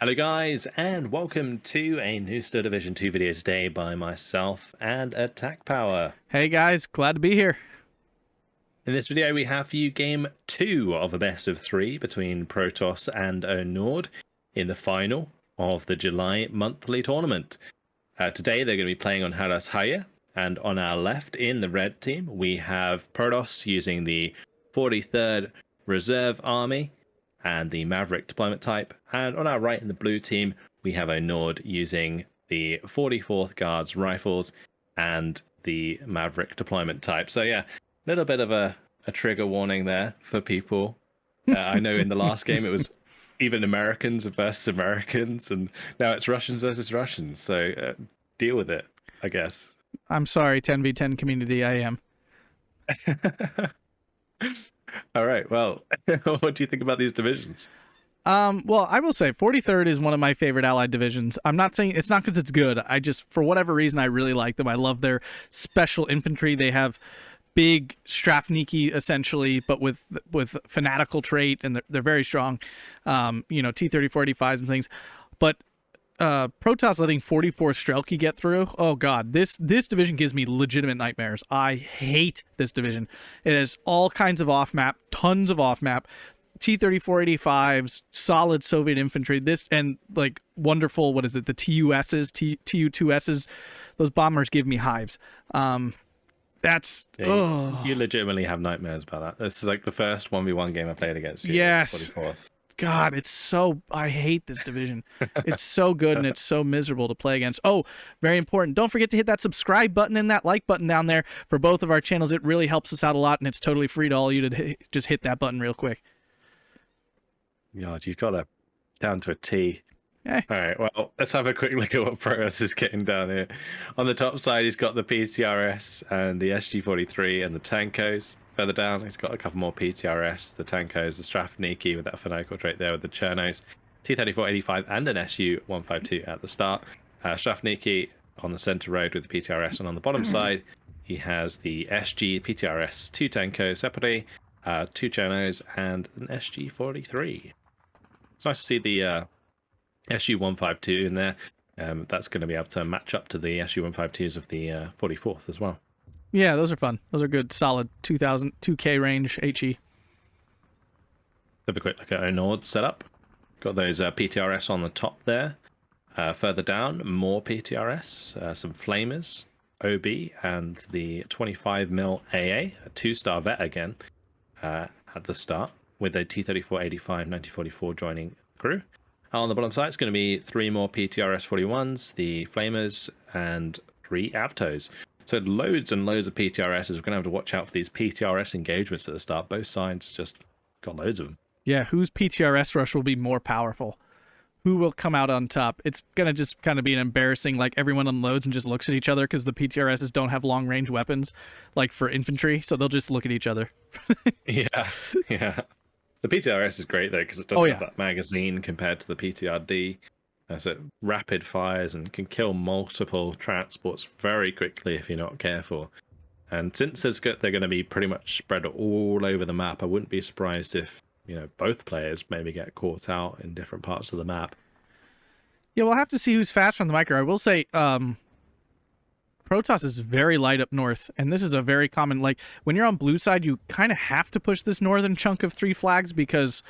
Hello guys, and welcome to a new Star Division 2 video today by myself and Attack Power. Hey guys, glad to be here. In this video we have for you game 2 of a best of 3 between Protoss and Onord in the final of the July monthly tournament. Today they're going to be playing on Haroshaje, and on our left in the red team we have Protoss using the 43rd Reserve Army and the Maverick deployment type, and on our right in the blue team we have Onord using the 44th Guards rifles and the Maverick deployment type. So yeah, a little bit of a trigger warning there for people. I know in the last game it was even Americans versus Americans, and now it's Russians versus Russians, so deal with it, I guess. I'm sorry, 10v10 community, I am. All right, well, what do you think about these divisions? Well, I will say 43rd is one of my favorite allied divisions. I'm not saying it's not because it's good. I just, for whatever reason, I really like them. I love their special infantry. They have big Strelki essentially, but with fanatical trait, and they're very strong. T-34-85s and things. But Protoss letting 44 Strelki get through. Oh god, this division gives me legitimate nightmares. I hate this division. It has all kinds of off-map, tons of off-map. T-34-85s, solid Soviet infantry. This and like wonderful, what is it? The TUSs, TU-2Ss. Those bombers give me hives. That's you legitimately have nightmares about that. This is like the first 1v1 game I played against you. Yes. 44th. God, it's so... I hate this division. It's so good and it's so miserable to play against. Oh, very important. Don't forget to hit that subscribe button and that like button down there for both of our channels. It really helps us out a lot, and it's totally free to all you to just hit that button real quick. God, you've got it down to a T. Eh. All right, well, let's have a quick look at what Protoss is getting down here. On the top side, he's got the PTRS and the SG-43 and the Tankos. Further down, he's got a couple more PTRS, the Tankos, the Strelki with that fanatical trait there with the Chernos, T-34-85 and an SU-152 at the start. Strelki on the center road with the PTRS, and on the bottom side, he has the SG, PTRS, 2 Tankos separately, 2 Chernos, and an SG-43. It's nice to see the SU-152 in there. That's going to be able to match up to the SU-152s of the 44th as well. Yeah, those are fun. Those are good, solid 2K range HE. Have a quick look at Onord setup. Got those PTRS on the top there. Further down, more PTRS, some flamers, OB, and the 25mm AA, a 2-star vet again at the start, with a T-34-85 9044 joining crew. On the bottom side, it's going to be 3 more PTRS 41s, the flamers, and 3 Avtos. So loads and loads of PTRSs. We're going to have to watch out for these PTRS engagements at the start. Both sides just got loads of them. Yeah, whose PTRS rush will be more powerful? Who will come out on top? It's going to just kind of be an embarrassing, like everyone unloads and just looks at each other because the PTRSs don't have long-range weapons, like for infantry, so they'll just look at each other. Yeah. The PTRS is great, though, because it doesn't have that magazine compared to the PTRD. So it rapid fires and can kill multiple transports very quickly if you're not careful. And since they're going to be pretty much spread all over the map, I wouldn't be surprised if, both players maybe get caught out in different parts of the map. Yeah, we'll have to see who's fast from the micro. I will say, Protoss is very light up north, and this is a very common, like, when you're on blue side, you kind of have to push this northern chunk of 3 flags because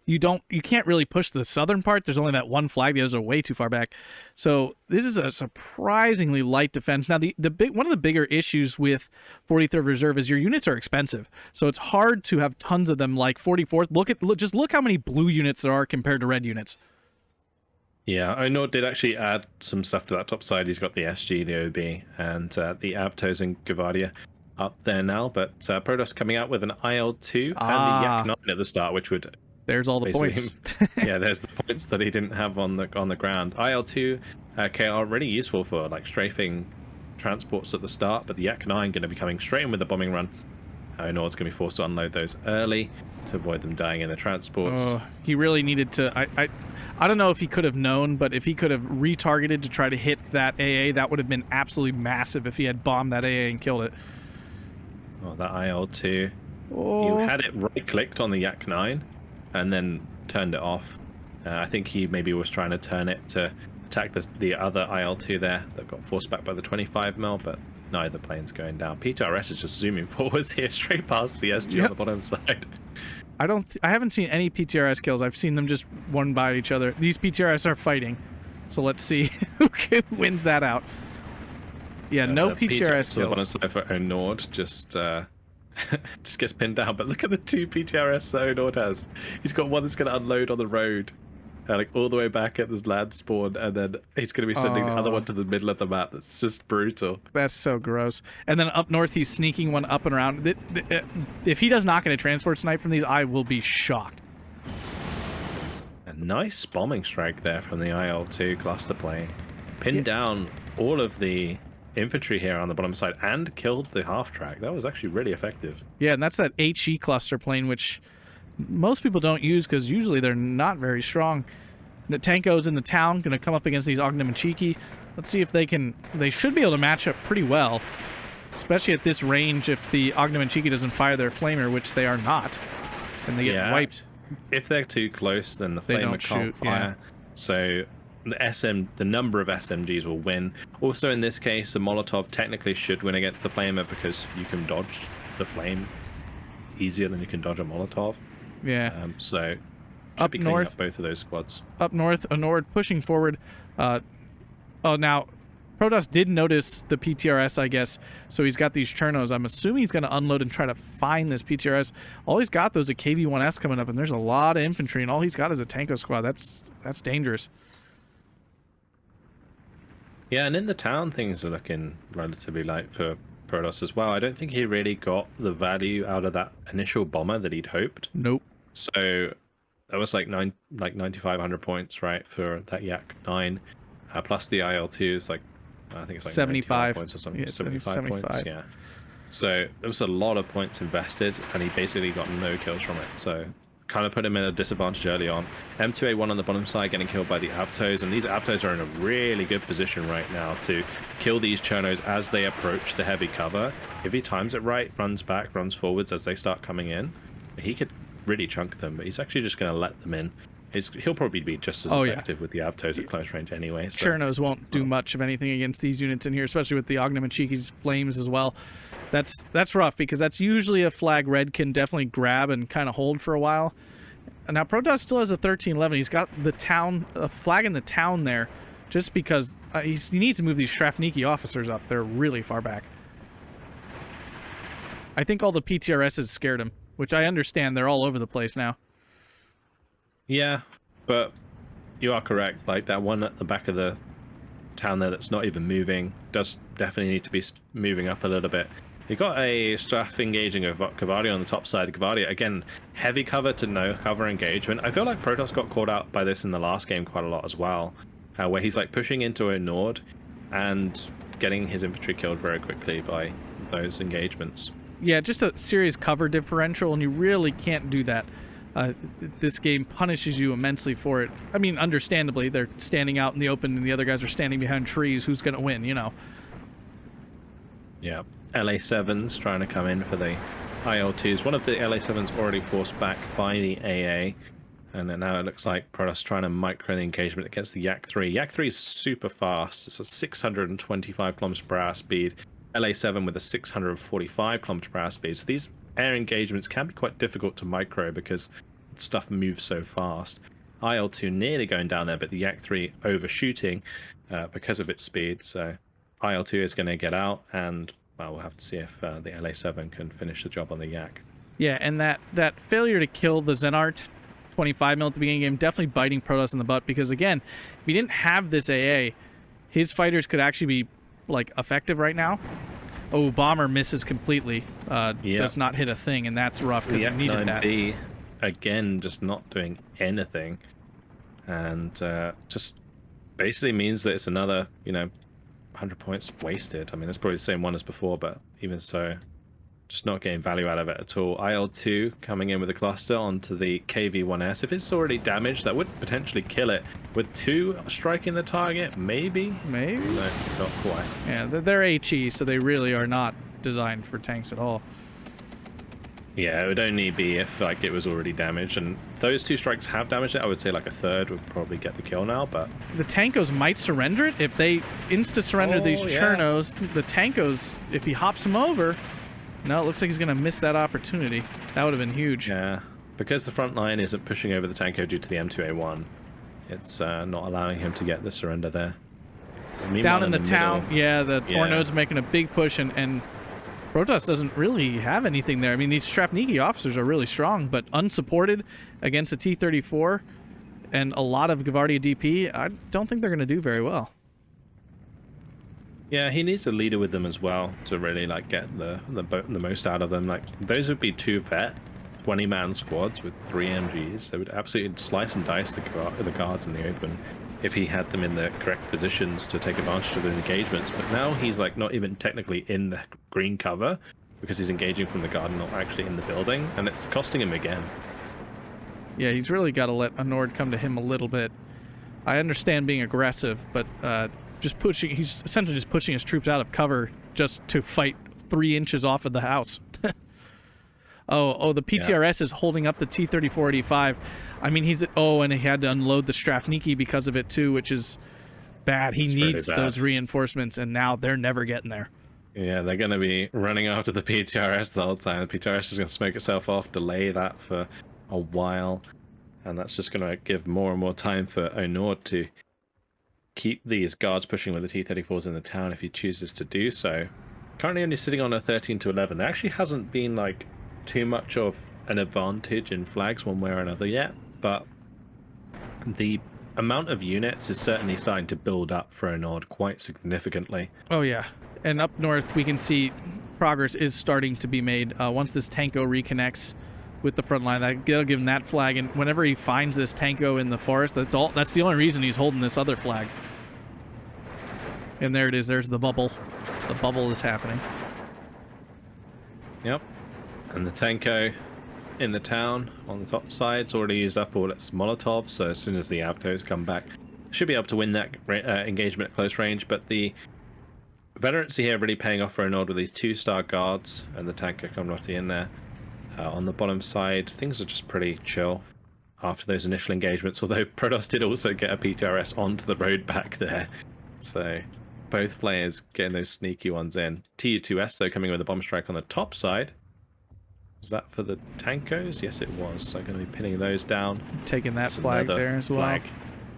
you can't really push the southern part. There's only that 1 flag. The others are way too far back. So this is a surprisingly light defense. Now, one of the bigger issues with 43rd Reserve is your units are expensive. So it's hard to have tons of them like 44th. Just look how many blue units there are compared to red units. Yeah, Onord did actually add some stuff to that top side. He's got the SG, the OB, and the Avtos and Gavardia up there now. But Protoss coming out with an IL-2 and the Yak-9 at the start, which would... There's all the points. Yeah, there's the points that he didn't have on the ground. IL-2 are really useful for like strafing transports at the start, but the Yak-9 going to be coming straight in with the bombing run. Onord's going to be forced to unload those early to avoid them dying in the transports. He really needed to... I don't know if he could have known, but if he could have retargeted to try to hit that AA, that would have been absolutely massive if he had bombed that AA and killed it. Oh, that IL-2. You had it right-clicked on the Yak-9 and then turned it off. I think he maybe was trying to turn it to attack the other IL-2 there that got forced back by the 25mm, but neither plane's going down. PTRS is just zooming forwards here, straight past the SG on the bottom side. I haven't seen any PTRS kills. I've seen them just one by each other. These PTRS are fighting, so let's see who wins that out. Yeah, no PTRS kills. On the bottom side for Onord just gets pinned down, but look at the 2 PTRS that Onord has. He's got one that's going to unload on the road, like all the way back at this land spawn, and then he's going to be sending the other one to the middle of the map. That's just brutal. That's so gross. And then up north, he's sneaking one up and around. If he does not get a transport snipe from these, I will be shocked. A nice bombing strike there from the IL-2 cluster plane. Pinned down all of the infantry here on the bottom side and killed the half-track. That was actually really effective. Yeah, and that's that HE cluster plane, which most people don't use because usually they're not very strong. The Tanko's in the town, going to come up against these Ognem and Cheeky. Let's see if they can... They should be able to match up pretty well, especially at this range if the Ognem and Cheeky doesn't fire their flamer, which they are not, and they get wiped. If they're too close, then the flamer can't fire. Yeah. So the number of SMGs will win. Also, in this case, the Molotov technically should win against the flamer because you can dodge the flame easier than you can dodge a Molotov. Yeah. So up north, up both of those squads. Up north, Onord pushing forward. Now Protoss did notice the PTRS, I guess, so he's got these Chernos. I'm assuming he's going to unload and try to find this PTRS. All he's got, though, is a KV-1S coming up, and there's a lot of infantry, and all he's got is a Tanko squad. That's dangerous. Yeah, and in the town, things are looking relatively light for Protoss as well. I don't think he really got the value out of that initial bomber that he'd hoped. Nope. So that was like 9,500 points, right, for that Yak 9. Plus the IL-2 is like, I think it's like 75 points or something. Yeah, 75 points, yeah. So there was a lot of points invested, and he basically got no kills from it. So kind of put him in a disadvantage early on. M2A1 on the bottom side getting killed by the Avtos, and these Avtos are in a really good position right now to kill these Chernos as they approach the heavy cover. If he times it right, runs back, runs forwards as they start coming in, he could really chunk them, but he's actually just going to let them in. He'll probably be just as effective with the Avtos at close range anyway. So. Chernos won't do much of anything against these units in here, especially with the Ognem and Cheeky's flames as well. That's rough because that's usually a flag Red can definitely grab and kind of hold for a while. And now Protoss still has a 1311. He's got the town, a flag in the town there, just because he needs to move these Strafniki officers up. They're really far back. I think all the PTRSs scared him, which I understand. They're all over the place now. Yeah, but you are correct. Like that one at the back of the town there that's not even moving does definitely need to be moving up a little bit. You got a Straff engaging a Gavardia on the top side. Gavardia, again, heavy cover to no cover engagement. I feel like Protoss got caught out by this in the last game quite a lot as well, where he's like pushing into Onord and getting his infantry killed very quickly by those engagements. Yeah, just a serious cover differential, and you really can't do that. This game punishes you immensely for it. I mean, understandably, they're standing out in the open and the other guys are standing behind trees. Who's going to win, you know? Yeah. LA7's trying to come in for the IL-2s. One of the LA7's already forced back by the AA. And then now it looks like Protoss trying to micro the engagement against the Yak-3. Yak-3 is super fast. It's a 625 kilometers per hour speed. LA7 with a 645 kilometers per hour speed. So these air engagements can be quite difficult to micro because stuff moves so fast. IL-2 nearly going down there, but the Yak-3 overshooting because of its speed. So IL-2 is going to get out, and well, we'll have to see if the LA7 can finish the job on the Yak. Yeah, and that failure to kill the Zenart 25mm at the beginning of the game definitely biting Protoss in the butt, because again, if he didn't have this AA, his fighters could actually be like effective right now. Oh, Bomber misses completely. Does not hit a thing, and that's rough because he needed that. Again, just not doing anything, and just basically means that it's another, 100 points wasted. I mean, it's probably the same one as before, but even so, just not getting value out of it at all. IL-2 coming in with a cluster onto the KV-1S. If it's already damaged, that would potentially kill it. With 2 striking the target, maybe? Maybe? No, not quite. Yeah, they're HE, so they really are not designed for tanks at all. Yeah, it would only be if like it was already damaged, and those two strikes have damaged it. I would say like a third would probably get the kill now, but The Tankos might surrender it if they insta-surrender these yeah. Chernos. The Tankos, if he hops them over, no, it looks like he's going to miss that opportunity. That would have been huge. Yeah, because the front line isn't pushing over the Tanko due to the M2A1, it's not allowing him to get the surrender there. Down in the town, middle, yeah, the Ornod's making a big push, and Protoss doesn't really have anything there. I mean, these Strapniki officers are really strong, but unsupported against a T-34 and a lot of Gavardia DP, I don't think they're going to do very well. Yeah, he needs a leader with them as well to really like get the most out of them. Like those would be two vet 20-man squads with 3 MGs. They would absolutely slice and dice the guards in the open if he had them in the correct positions to take advantage of the engagements. But now he's like not even technically in the green cover because he's engaging from the guard and not actually in the building, and it's costing him again. Yeah, he's really got to let Onord come to him a little bit. I understand being aggressive, but he's essentially just pushing his troops out of cover just to fight 3 inches off of the house. Oh, the PTRS is holding up the T-3485. I mean, and he had to unload the Strafniki because of it too, which is bad. He needs those reinforcements, and now they're never getting there. Yeah, they're going to be running after the PTRS the whole time. The PTRS is going to smoke itself off, delay that for a while, and that's just going to give more and more time for Onord to keep these guards pushing with the T-34s in the town if he chooses to do so. Currently only sitting on a 13-11. There actually hasn't been like too much of an advantage in flags one way or another yet, but the amount of units is certainly starting to build up for Onord quite significantly. Oh yeah, and up north we can see progress is starting to be made. Once this Tanko reconnects with the front line, that'll give him that flag, and whenever he finds this Tanko in the forest, that's the only reason he's holding this other flag. And there it is, there's the bubble. The bubble is happening. Yep. And the Tanko in the town on the top side, it's already used up all its Molotov, so as soon as the Avtos come back, should be able to win that engagement at close range. But the veterancy here really paying off for Onord with these 2-star guards and the Tanko Comrati in there. On the bottom side, things are just pretty chill after those initial engagements, although Protoss did also get a PTRS onto the road back there. So both players getting those sneaky ones in. TU2S, though, coming with a bomb strike on the top side. Was that for the Tankos? Yes, it was. So I'm going to be pinning those down. Taking that flag there as well.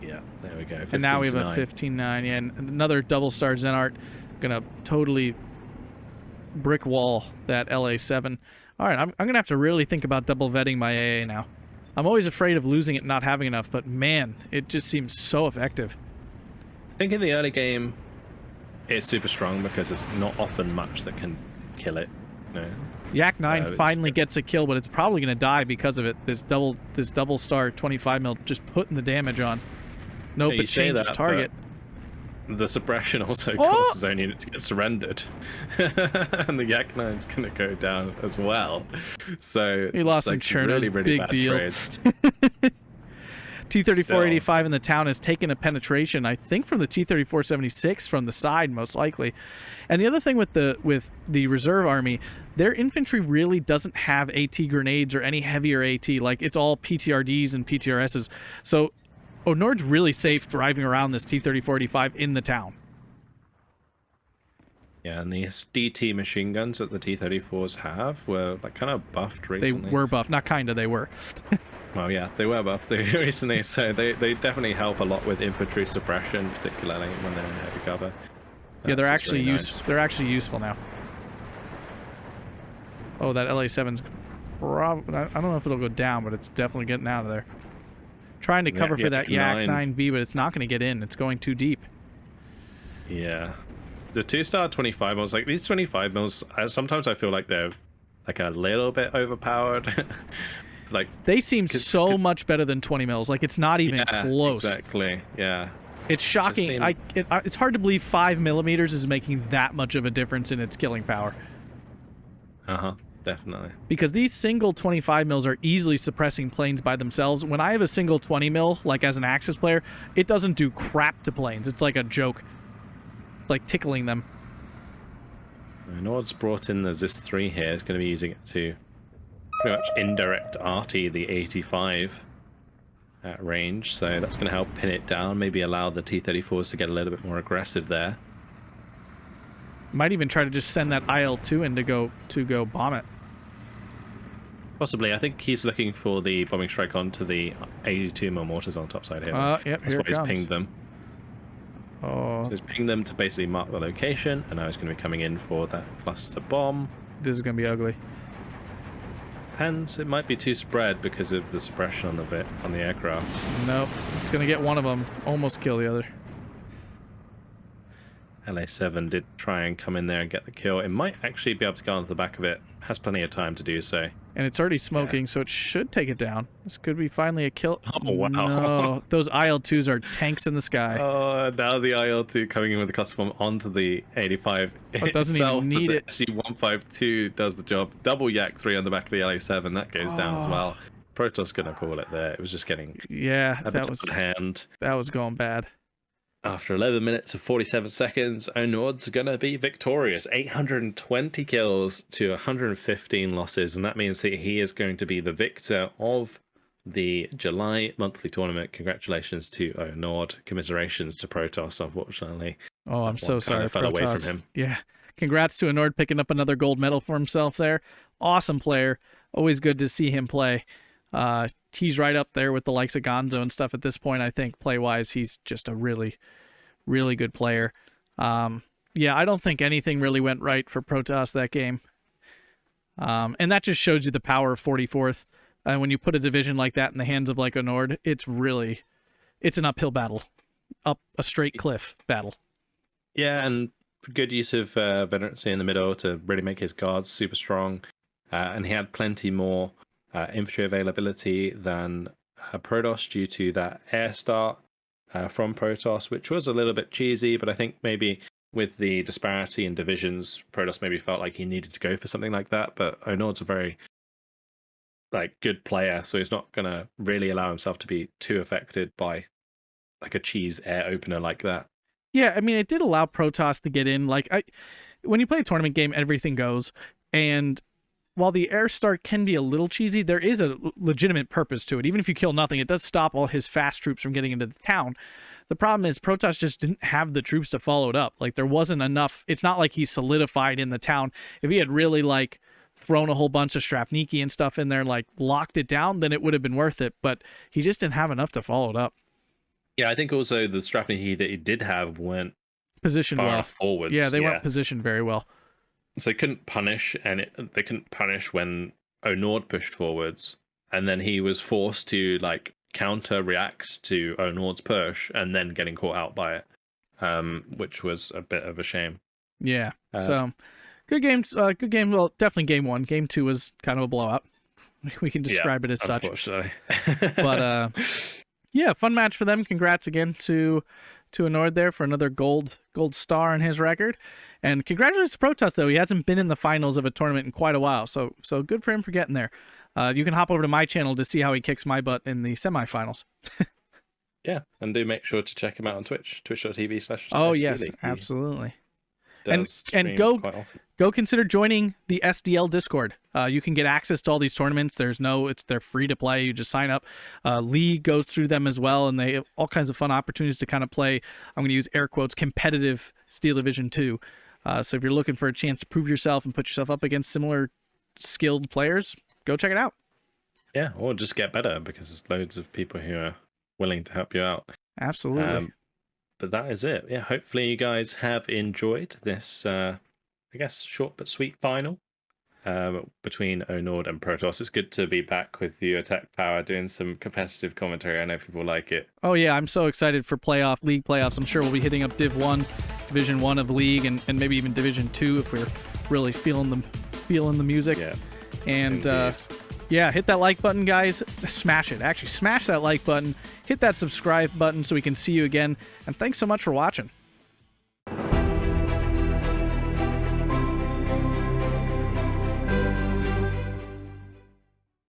Yeah, there we go. And now we have a 15-9. Yeah, and another double-star Zenart. Going to totally brick wall that LA7. All right, I'm going to have to really think about double vetting my AA now. I'm always afraid of losing it and not having enough, but man, it just seems so effective. I think in the early game, it's super strong because there's not often much that can kill it. No. Yak 9 finally gets a kill, but it's probably going to die because of it. This double star 25 mil just putting the damage on. Nope, it changes target. The suppression also causes his own unit to get surrendered. And the Yak 9's going to go down as well. So he lost some Chernos, really big deal. T-3485 in the town has taken a penetration, I think, from the T-3476 from the side, most likely. And the other thing with the reserve army, their infantry really doesn't have AT grenades or any heavier AT. Like, it's all PTRDs and PTRSs. So Onord's really safe driving around this T-3485 in the town. Yeah, and these DT machine guns that the T-34s have were like kind of buffed recently. They were buffed, not kinda, they were. Well, yeah, they were buffed recently, so they definitely help a lot with infantry suppression, particularly when they're in heavy cover. Yeah, they're actually they're actually useful now. Oh, that LA7's I don't know if it'll go down, but it's definitely getting out of there. Trying to cover for that Yak 9B, but it's not going to get in. It's going too deep. Yeah. The 2-star 25 mils, like these 25 mils, sometimes I feel like they're like a little bit overpowered. Like they seem so much better than 20 mils. Like it's not even close. Exactly. Yeah. It's shocking. It's hard to believe 5 millimeters is making that much of a difference in its killing power. Definitely. Because these single 25 mils are easily suppressing planes by themselves. When I have a single 20 mil, like as an Axis player, it doesn't do crap to planes. It's like a joke. It's like tickling them. Onord's brought in the ZIS 3 here. It's going to be using it to pretty much indirect arty the 85 at range, so that's going to help pin it down, maybe allow the T-34s to get a little bit more aggressive there. Might even try to just send that IL-2 in to go bomb it. Possibly. I think he's looking for the bombing strike onto the 82 mil mortars on top side here. Yep, that's here why it comes. he's pinged them. Oh. So he's pinged them to basically mark the location, and now he's going to be coming in for that cluster bomb. This is going to be ugly. And it might be too spread because of the suppression on the aircraft. Nope. It's going to get one of them. Almost kill the other. LA7 did try and come in there and get the kill. It might actually be able to go onto the back of it. Has plenty of time to do so. And it's already smoking, so it should take it down. This could be finally a kill. Oh, wow. No, those IL-2s are tanks in the sky. Oh, now the IL-2 coming in with the cluster bomb onto the 85. It doesn't even need it. SU-152 does the job. Double Yak 3 on the back of the LA7. That goes down as well. Protoss gonna call it there. It was just getting a bit out of hand. That was going bad. After 11 minutes and 47 seconds, Onord's going to be victorious. 820 kills to 115 losses, and that means that he is going to be the victor of the July monthly tournament. Congratulations to Onord. Commiserations to Protoss, unfortunately. Oh, I'm so sorry, fell away Protoss. from him. Yeah. Congrats to Onord picking up another gold medal for himself there. Awesome player. Always good to see him play. He's right up there with the likes of Gonzo and stuff at this point. I think play-wise, he's just a really, really good player. Yeah, I don't think anything really went right for Protoss that game. And that just shows you the power of 44th. When you put a division like that in the hands of like Onord, it's an uphill battle. Up a straight cliff battle. Yeah, and good use of veterancy in the middle to really make his guards super strong. And he had plenty more infantry availability than Protoss due to that air start from Protoss, which was a little bit cheesy, but I think maybe with the disparity in divisions, Protoss maybe felt like he needed to go for something like that, but Onord's a very good player, so he's not going to really allow himself to be too affected by like a cheese air opener like that. Yeah, I mean, it did allow Protoss to get in. When you play a tournament game, everything goes, and while the air start can be a little cheesy, there is a legitimate purpose to it. Even if you kill nothing, it does stop all his fast troops from getting into the town. The problem is Protoss just didn't have the troops to follow it up. There wasn't enough. It's not like he solidified in the town. If he had really thrown a whole bunch of Strafniki and stuff in there and locked it down, then it would have been worth it. But he just didn't have enough to follow it up. Yeah, I think also the Strafniki that he did have weren't positioned far well forwards. Yeah, they weren't positioned very well. So they couldn't punish, and they couldn't punish when Onord pushed forwards, and then he was forced to counter react to Onord's push, and then getting caught out by it, which was a bit of a shame. Yeah. So good games. Good game. Well, definitely game one. Game two was kind of a blowout. We can describe it as such. Unfortunately. But yeah, fun match for them. Congrats again to Onord there for another gold star in his record. And congratulations to Protoss, though. He hasn't been in the finals of a tournament in quite a while, so good for him for getting there. You can hop over to my channel to see how he kicks my butt in the semifinals. Yeah, and do make sure to check him out on Twitch, twitch.tv/. Oh, yes, absolutely. And go consider joining the SDL Discord. You can get access to all these tournaments. They're free to play. You just sign up. League goes through them as well, and they have all kinds of fun opportunities to kind of play. I'm going to use air quotes competitive Steel Division 2. So if you're looking for a chance to prove yourself and put yourself up against similar skilled players, go check it out. Yeah, or just get better, because there's loads of people who are willing to help you out. Absolutely. But that is it. Yeah, hopefully you guys have enjoyed this, I guess, short but sweet final between Onord and Protoss. It's good to be back with you, Attack Power, doing some competitive commentary. I know people like it. Oh, yeah, I'm so excited for league playoffs. I'm sure we'll be hitting up Div 1, Division 1 of League, and maybe even Division 2 if we're really feeling the music. Yeah. And yeah, hit that like button, guys. Smash it. Actually, smash that like button. Hit that subscribe button so we can see you again. And thanks so much for watching.